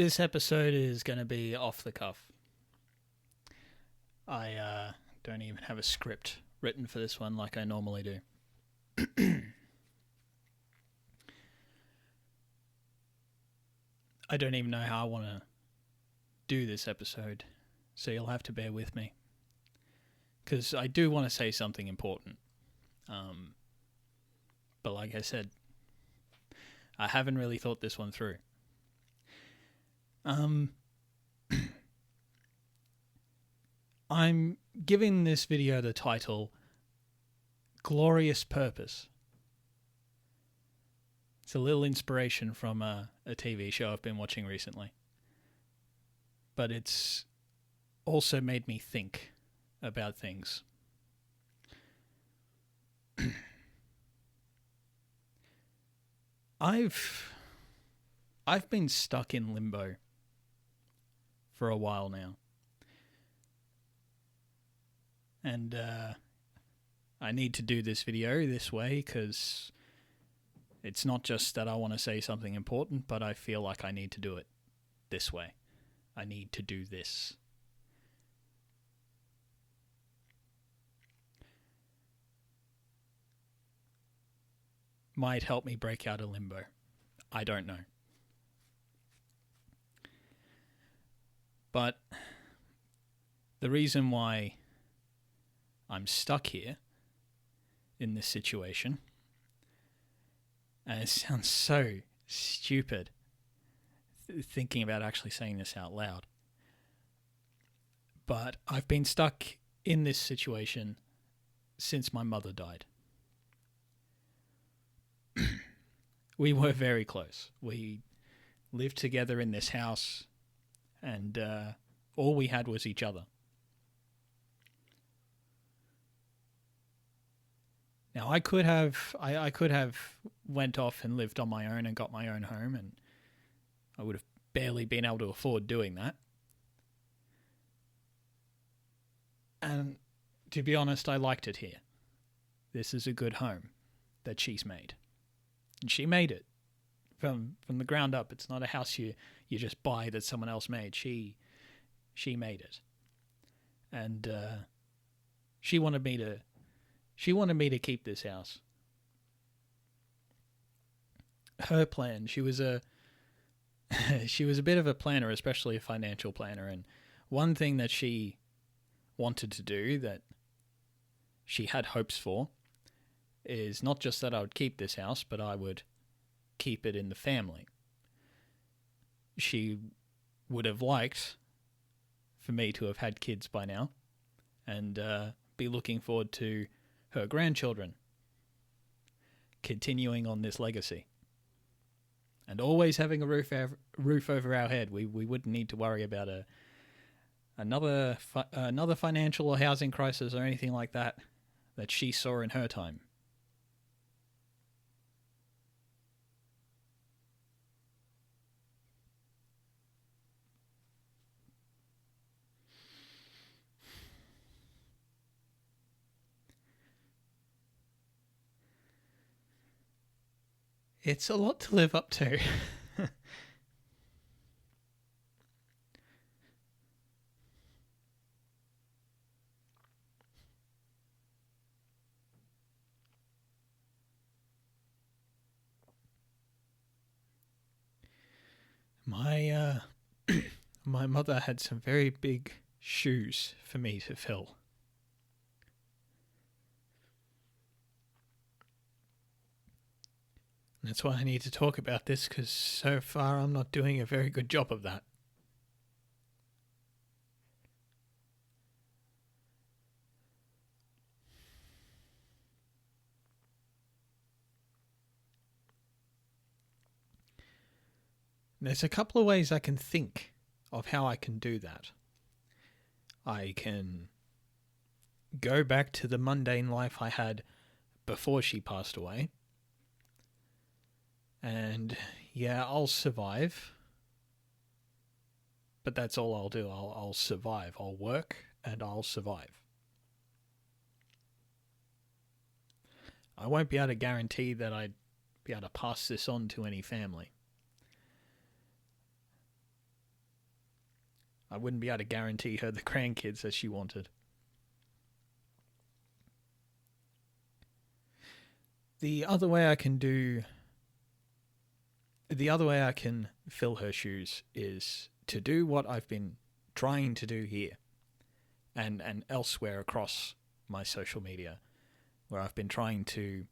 This episode is going to be off the cuff. I don't even have a script written for this one like I normally do. I don't even know how I want to do this episode, so you'll have to bear with me. Because I do want to say something important. But like I said, I haven't really thought this one through. I'm giving this video the title Glorious Purpose. It's a little inspiration from a TV show I've been watching recently. But it's also made me think about things. I've been stuck in limbo for a while now. And I need to do this video this way because it's not just that I want to say something important, but I feel like I need to do it this way. I need to do this. Might help me break out of limbo. I don't know. But the reason why I'm stuck here in this situation, and it sounds so stupid thinking about actually saying this out loud, but I've been stuck in this situation since my mother died. We were very close. We lived together in this house, and all we had was each other. Now I could have went off and lived on my own and got my own home, and I would have barely been able to afford doing that. And to be honest, I liked it here. This is a good home that she's made. And she made it from the ground up. It's not a house you just buy that someone else made. She made it. And she wanted me to keep this house. Her plan, she was a bit of a planner, especially a financial planner, and one thing that she wanted to do that she had hopes for is not just that I would keep this house, but I would keep it in the family. She would have liked for me to have had kids by now and be looking forward to her grandchildren continuing on this legacy. And always having a roof over our head. We wouldn't need to worry about another financial or housing crisis or anything like that she saw in her time. It's a lot to live up to. My mother had some very big shoes for me to fill. That's why I need to talk about this, because so far I'm not doing a very good job of that. There's a couple of ways I can think of how I can do that. I can go back to the mundane life I had before she passed away. And yeah, I'll survive. But that's all I'll do. I'll survive. I'll work and I'll survive. I won't be able to guarantee that I'd be able to pass this on to any family. I wouldn't be able to guarantee her the grandkids that she wanted. The other way I can fill her shoes is to do what I've been trying to do here and elsewhere across my social media, where I've been trying to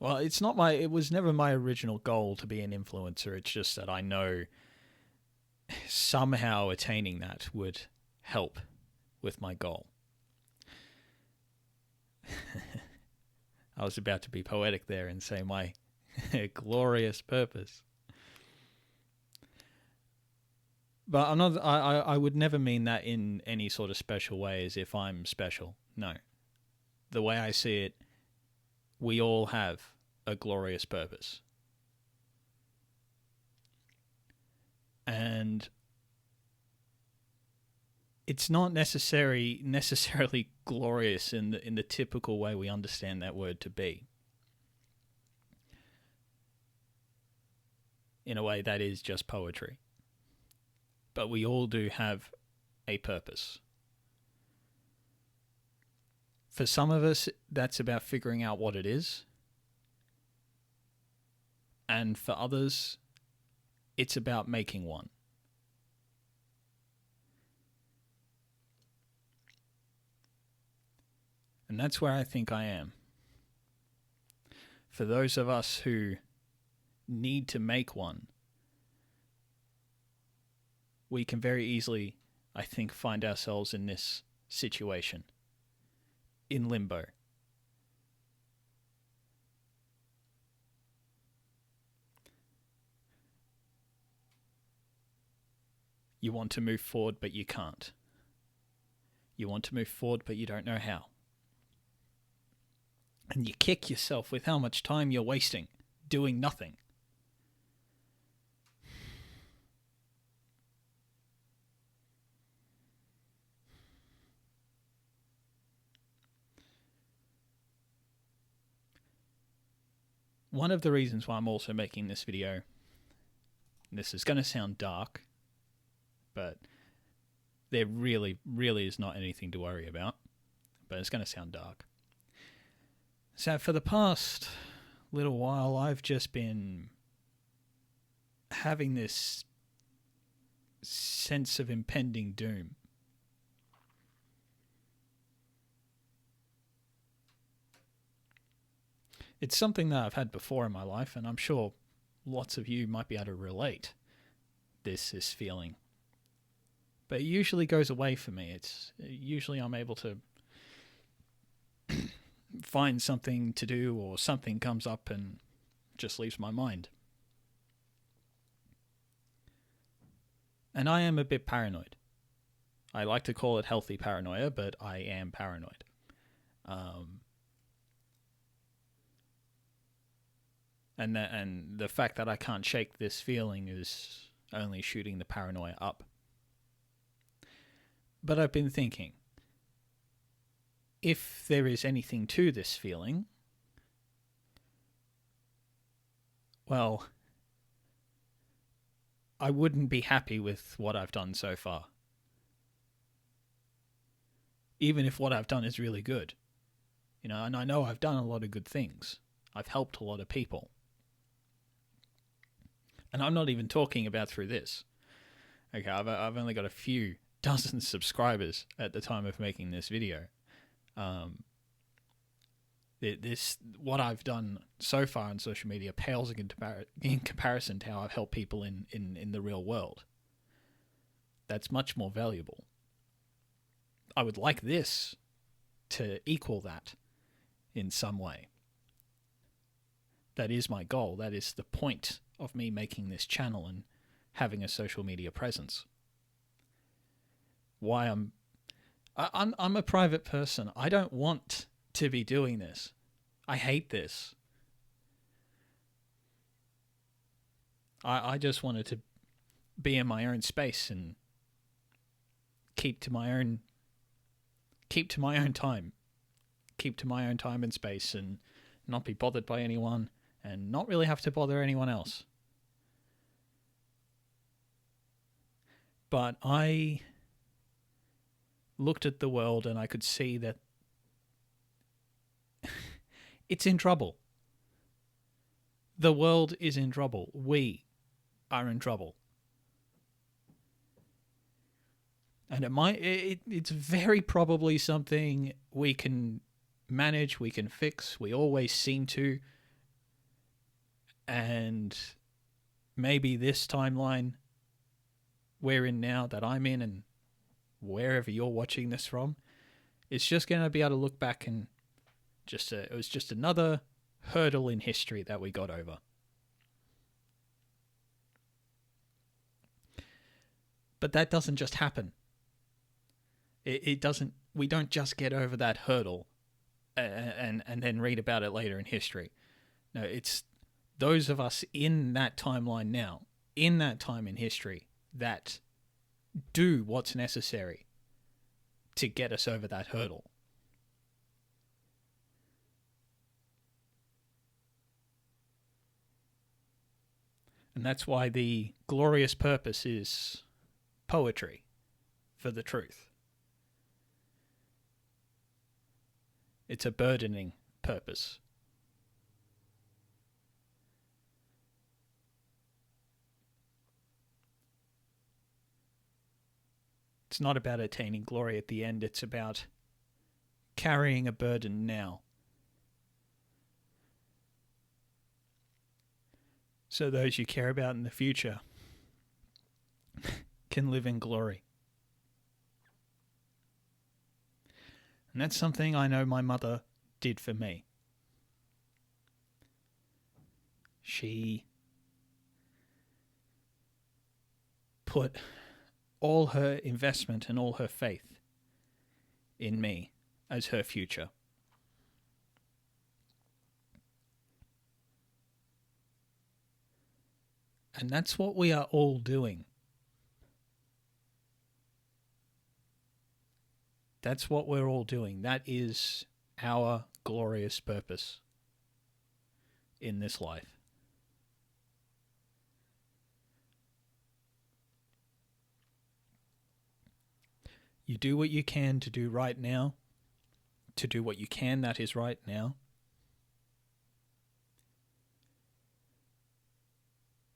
well, it was never my original goal to be an influencer. It's just that I know somehow attaining that would help with my goal. I was about to be poetic there and say my glorious purpose. But I'm not. I would never mean that in any sort of special way, as if I'm special. No. The way I see it, we all have a glorious purpose. And it's not necessarily glorious in the typical way we understand that word to be. In a way that is just poetry. But we all do have a purpose. For some of us, that's about figuring out what it is. And for others, it's about making one. And that's where I think I am. For those of us who need to make one, we can very easily, I think, find ourselves in this situation, in limbo. You want to move forward, but you can't. You want to move forward, but you don't know how. And you kick yourself with how much time you're wasting doing nothing. One of the reasons why I'm also making this video, this is going to sound dark, but there really is not anything to worry about, but it's going to sound dark. So for the past little while, I've just been having this sense of impending doom. It's something that I've had before in my life, and I'm sure lots of you might be able to relate this feeling. But it usually goes away for me. Usually I'm able to find something to do, or something comes up and just leaves my mind. And I am a bit paranoid. I like to call it healthy paranoia, but I am paranoid. And the fact that I can't shake this feeling is only shooting the paranoia up. But I've been thinking, if there is anything to this feeling, well, I wouldn't be happy with what I've done so far. Even if what I've done is really good. And I know I've done a lot of good things. I've helped a lot of people. And I'm not even talking about through this. Okay, I've only got a few dozen subscribers at the time of making this video. What I've done so far on social media pales in comparison to how I've helped people in the real world. That's much more valuable. I would like this to equal that in some way. That is my goal. That is the point of me making this channel and having a social media presence. Why I'm a private person. I don't want to be doing this. I hate this. I just wanted to be in my own space and keep to my own time. Keep to my own time and space and not be bothered by anyone and not really have to bother anyone else. But I looked at the world and I could see that it's in trouble. The world is in trouble. We are in trouble. And it's very probably something we can manage, we can fix, we always seem to. And maybe this timeline we're in now, that I'm in, and wherever you're watching this from, it's just going to be able to look back and it was just another hurdle in history that we got over. But that doesn't just happen. It doesn't. We don't just get over that hurdle and then read about it later in history. No, it's those of us in that timeline now, in that time in history, that do what's necessary to get us over that hurdle. And that's why the glorious purpose is poetry for the truth. It's a burdening purpose. It's not about attaining glory at the end. It's about carrying a burden now. So those you care about in the future can live in glory. And that's something I know my mother did for me. She put all her investment and all her faith in me as her future. And that's what we are all doing. That's what we're all doing. That is our glorious purpose in this life. You do what you can to do right now, to do what you can that is right now.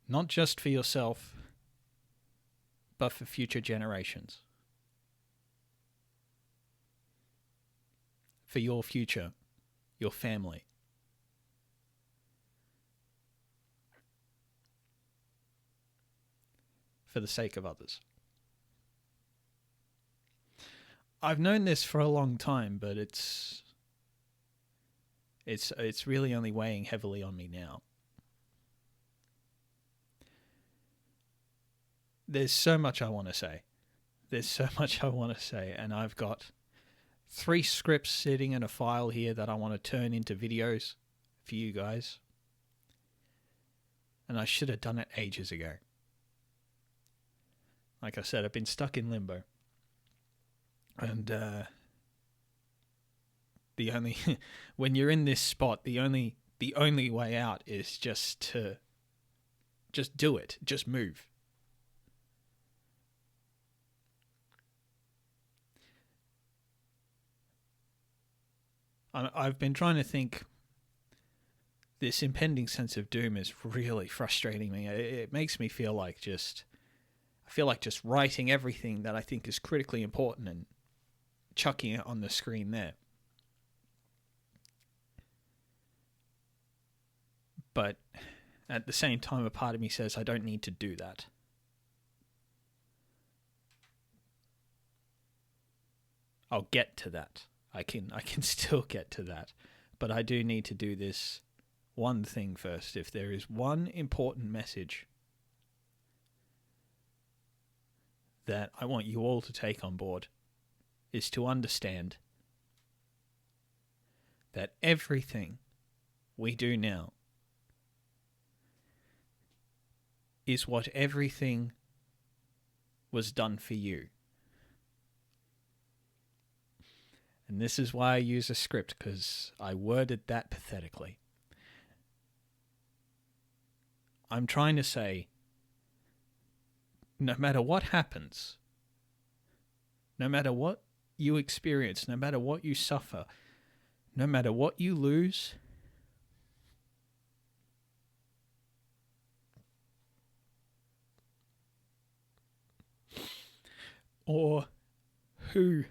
Not just for yourself, but for future generations. For your future, your family. For the sake of others. I've known this for a long time, but it's really only weighing heavily on me now. There's so much I want to say. And I've got 3 scripts sitting in a file here that I want to turn into videos for you guys. And I should have done it ages ago. Like I said, I've been stuck in limbo. And the only when you're in this spot, the only way out is just do it. Just move. I've been trying to think. This impending sense of doom is really frustrating me. It makes me feel like just writing everything that I think is critically important and chucking it on the screen there. But at the same time, a part of me says I don't need to do that. I'll get to that. I can still get to that. But I do need to do this one thing first. If there is one important message that I want you all to take on board, is to understand that everything we do now is what everything was done for you. And this is why I use a script, because I worded that pathetically. I'm trying to say, no matter what happens, no matter what you experience, no matter what you suffer, no matter what you lose, or who,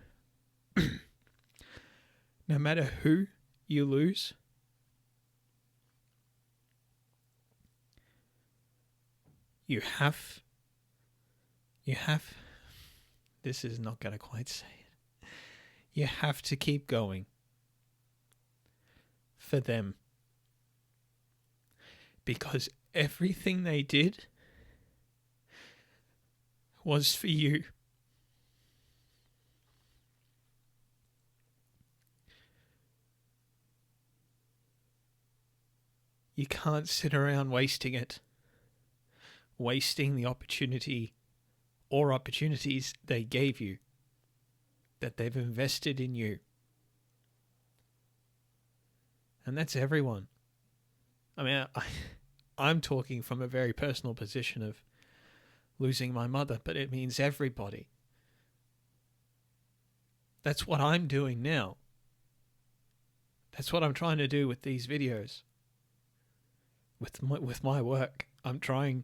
no matter who you lose, you have, this is not going to quite say it. You have to keep going for them. Because everything they did was for you. You can't sit around wasting it. Wasting the opportunity or opportunities they gave you, that they've invested in you. And that's everyone. I mean, I'm talking from a very personal position of losing my mother, but it means everybody. That's what I'm doing now. That's what I'm trying to do with these videos. With my work, I'm trying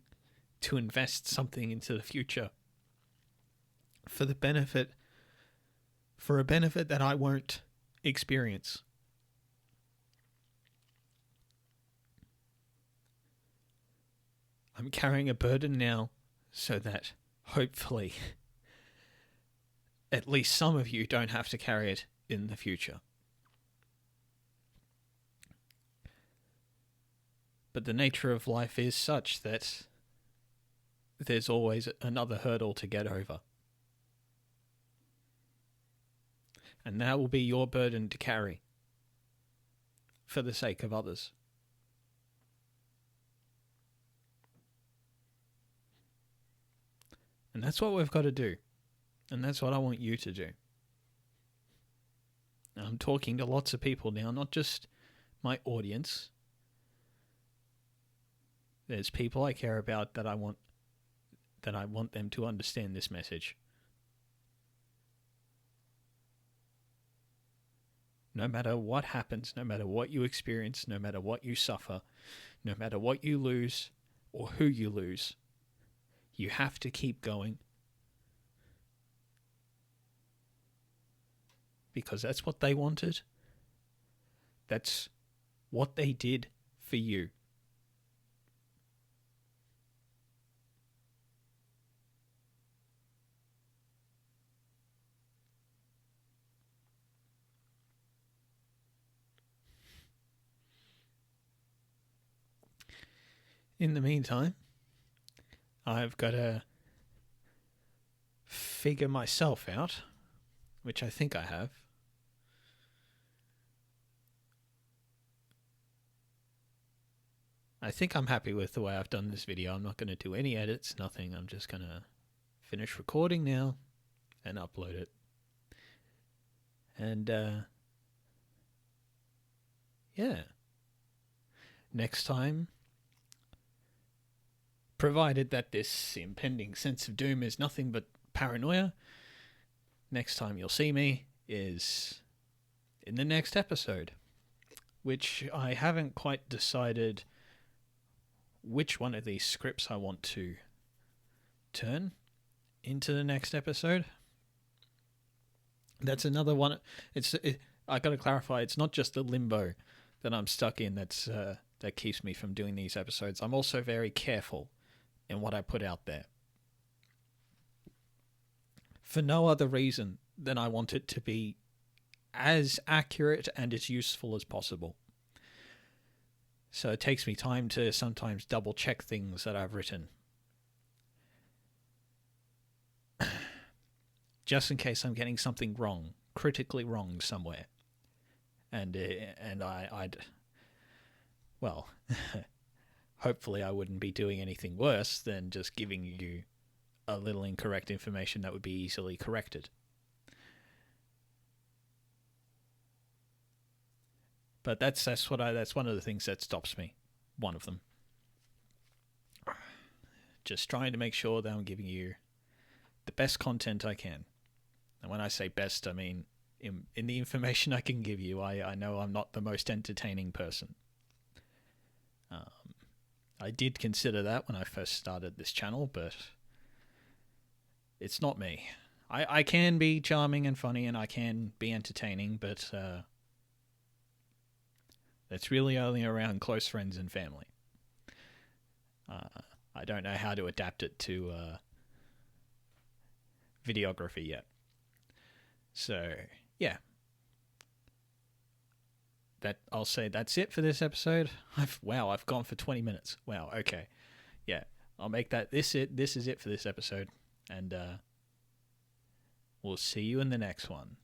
to invest something into the future for a benefit that I won't experience. I'm carrying a burden now so that hopefully at least some of you don't have to carry it in the future. But the nature of life is such that there's always another hurdle to get over. And that will be your burden to carry for the sake of others. And that's what we've got to do. And that's what I want you to do. I'm talking to lots of people now, not just my audience. There's people I care about that I want them to understand this message. No matter what happens, no matter what you experience, no matter what you suffer, no matter what you lose or who you lose, you have to keep going. Because that's what they wanted. That's what they did for you. In the meantime, I've got to figure myself out, which I think I have. I think I'm happy with the way I've done this video. I'm not going to do any edits, nothing. I'm just going to finish recording now and upload it. And, yeah. Next time, provided that this impending sense of doom is nothing but paranoia, next time you'll see me is in the next episode, which I haven't quite decided which one of these scripts I want to turn into the next episode. That's another one. I got to clarify, it's not just the limbo that I'm stuck in that keeps me from doing these episodes. I'm also very careful in what I put out there. For no other reason than I want it to be as accurate and as useful as possible. So it takes me time to sometimes double check things that I've written. Just in case I'm getting something wrong, critically wrong somewhere. And well, hopefully I wouldn't be doing anything worse than just giving you a little incorrect information that would be easily corrected. But that's one of the things that stops me. One of them. just trying to make sure that I'm giving you the best content I can. And when I say best, I mean in the information I can give you. I know I'm not the most entertaining person. I did consider that when I first started this channel, but it's not me. I can be charming and funny, and I can be entertaining, but that's really only around close friends and family. I don't know how to adapt it to videography yet. So, yeah. I'll say that's it for this episode. I've gone for 20 minutes. Wow, okay. Yeah, I'll make that this is it for this episode. And we'll see you in the next one.